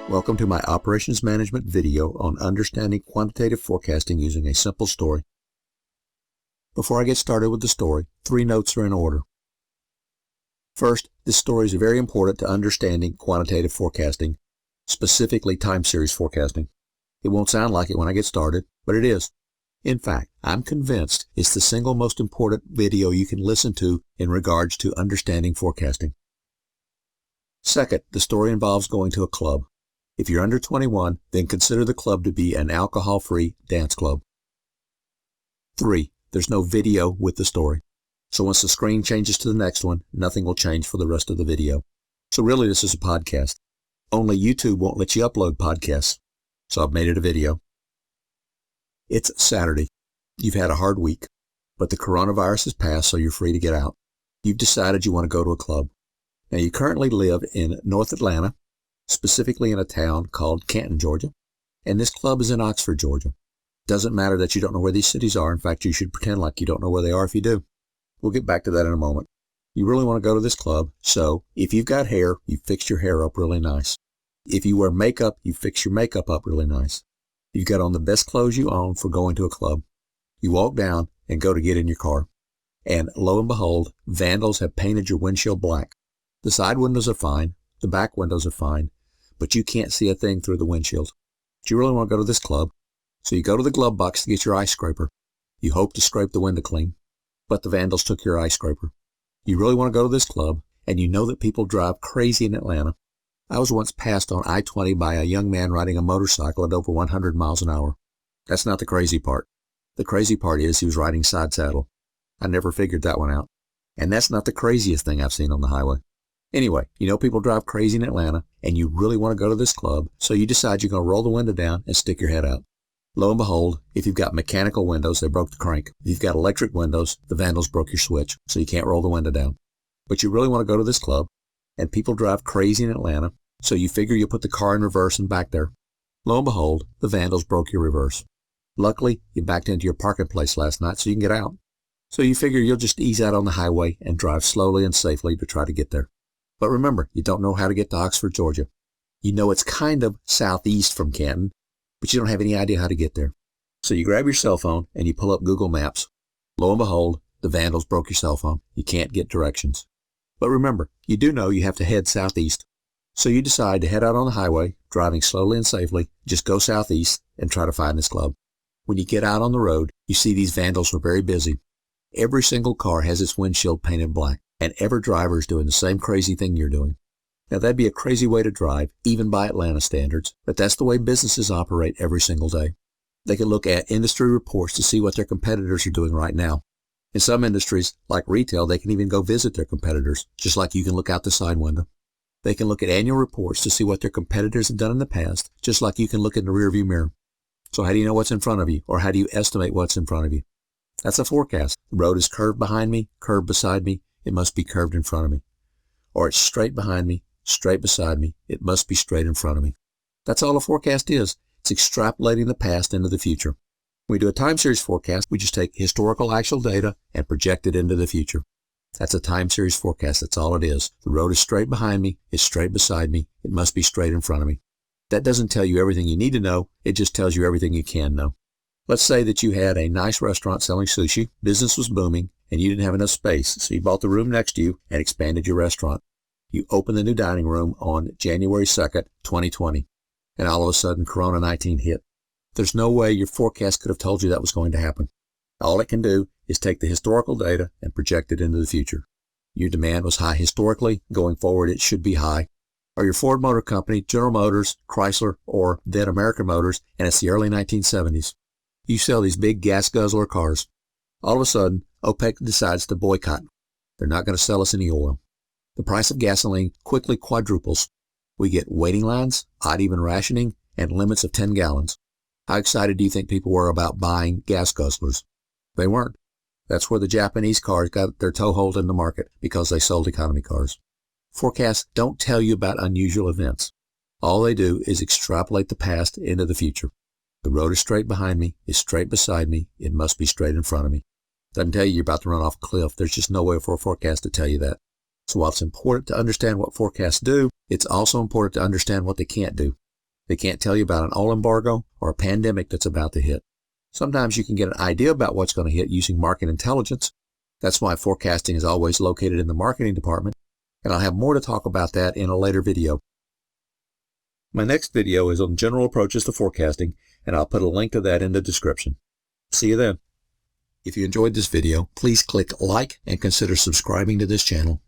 Welcome to my operations management video on understanding quantitative forecasting using a simple story. Before I get started with the story, 3 notes are in order. First, this story is very important to understanding quantitative forecasting, specifically time series forecasting. It won't sound like it when I get started, but it is. In fact, I'm convinced it's the single most important video you can listen to in regards to understanding forecasting. Second, the story involves going to a club. If you're under 21, then consider the club to be an alcohol-free dance club. 3, there's no video with the story. So once the screen changes to the next one, nothing will change for the rest of the video. So really this is a podcast. Only YouTube won't let you upload podcasts. So I've made it a video. It's Saturday. You've had a hard week, but the coronavirus has passed, so you're free to get out. You've decided you want to go to a club. Now you currently live in North Atlanta, specifically in a town called Canton, Georgia, and this club is in Oxford, Georgia. Doesn't matter that you don't know where these cities are. In fact, you should pretend like you don't know where they are if you do. We'll get back to that in a moment. You really want to go to this club, so if you've got hair, you fix your hair up really nice. If you wear makeup, you fix your makeup up really nice. You've got on the best clothes you own for going to a club. You walk down and go to get in your car, and lo and behold, vandals have painted your windshield black. The side windows are fine, the back windows are fine, but you can't see a thing through the windshield. But you really want to go to this club, so you go to the glove box to get your ice scraper. You hope to scrape the window clean, but the vandals took your ice scraper. You really want to go to this club, and you know that people drive crazy in Atlanta. I was once passed on I-20 by a young man riding a motorcycle at over 100 miles an hour. That's not the crazy part. The crazy part is he was riding side saddle. I never figured that one out. And that's not the craziest thing I've seen on the highway. Anyway, you know people drive crazy in Atlanta, and you really want to go to this club, so you decide you're going to roll the window down and stick your head out. Lo and behold, if you've got mechanical windows, they broke the crank. If you've got electric windows, the vandals broke your switch, so you can't roll the window down. But you really want to go to this club, and people drive crazy in Atlanta, so you figure you'll put the car in reverse and back there. Lo and behold, the vandals broke your reverse. Luckily, you backed into your parking place last night so you can get out. So you figure you'll just ease out on the highway and drive slowly and safely to try to get there. But remember, you don't know how to get to Oxford, Georgia. You know it's kind of southeast from Canton, but you don't have any idea how to get there. So you grab your cell phone and you pull up Google Maps. Lo and behold, the vandals broke your cell phone. You can't get directions. But remember, you do know you have to head southeast. So you decide to head out on the highway, driving slowly and safely, just go southeast and try to find this club. When you get out on the road, you see these vandals are very busy. Every single car has its windshield painted black, and every driver is doing the same crazy thing you're doing. Now that'd be a crazy way to drive, even by Atlanta standards, but that's the way businesses operate every single day. They can look at industry reports to see what their competitors are doing right now. In some industries, like retail, they can even go visit their competitors, just like you can look out the side window. They can look at annual reports to see what their competitors have done in the past, just like you can look in the rearview mirror. So how do you know what's in front of you, or how do you estimate what's in front of you? That's a forecast. The road is curved behind me, curved beside me. It must be curved in front of me. Or it's straight behind me, straight beside me. It must be straight in front of me. That's all a forecast is. It's extrapolating the past into the future. When we do a time series forecast, we just take historical actual data and project it into the future. That's a time series forecast. That's all it is. The road is straight behind me. It's straight beside me. It must be straight in front of me. That doesn't tell you everything you need to know. It just tells you everything you can know. Let's say that you had a nice restaurant selling sushi. Business was booming, and you didn't have enough space, so you bought the room next to you and expanded your restaurant. You opened the new dining room on January 2nd, 2020, and all of a sudden Corona-19 hit. There's no way your forecast could have told you that was going to happen. All it can do is take the historical data and project it into the future. Your demand was high historically. Going forward, it should be high. Or your Ford Motor Company, General Motors, Chrysler, or then American Motors, and it's the early 1970s. You sell these big gas guzzler cars. All of a sudden, OPEC decides to boycott. They're not going to sell us any oil. The price of gasoline quickly quadruples. We get waiting lines, odd even rationing, and limits of 10 gallons. How excited do you think people were about buying gas guzzlers? They weren't. That's where the Japanese cars got their toehold in the market, because they sold economy cars. Forecasts don't tell you about unusual events. All they do is extrapolate the past into the future. The road is straight behind me, is straight beside me, it must be straight in front of me. Doesn't tell you you're about to run off a cliff. There's just no way for a forecast to tell you that. So while it's important to understand what forecasts do, it's also important to understand what they can't do. They can't tell you about an oil embargo or a pandemic that's about to hit. Sometimes you can get an idea about what's going to hit using market intelligence. That's why forecasting is always located in the marketing department, and I'll have more to talk about that in a later video. My next video is on general approaches to forecasting, and I'll put a link to that in the description. See you then. If you enjoyed this video, please click like and consider subscribing to this channel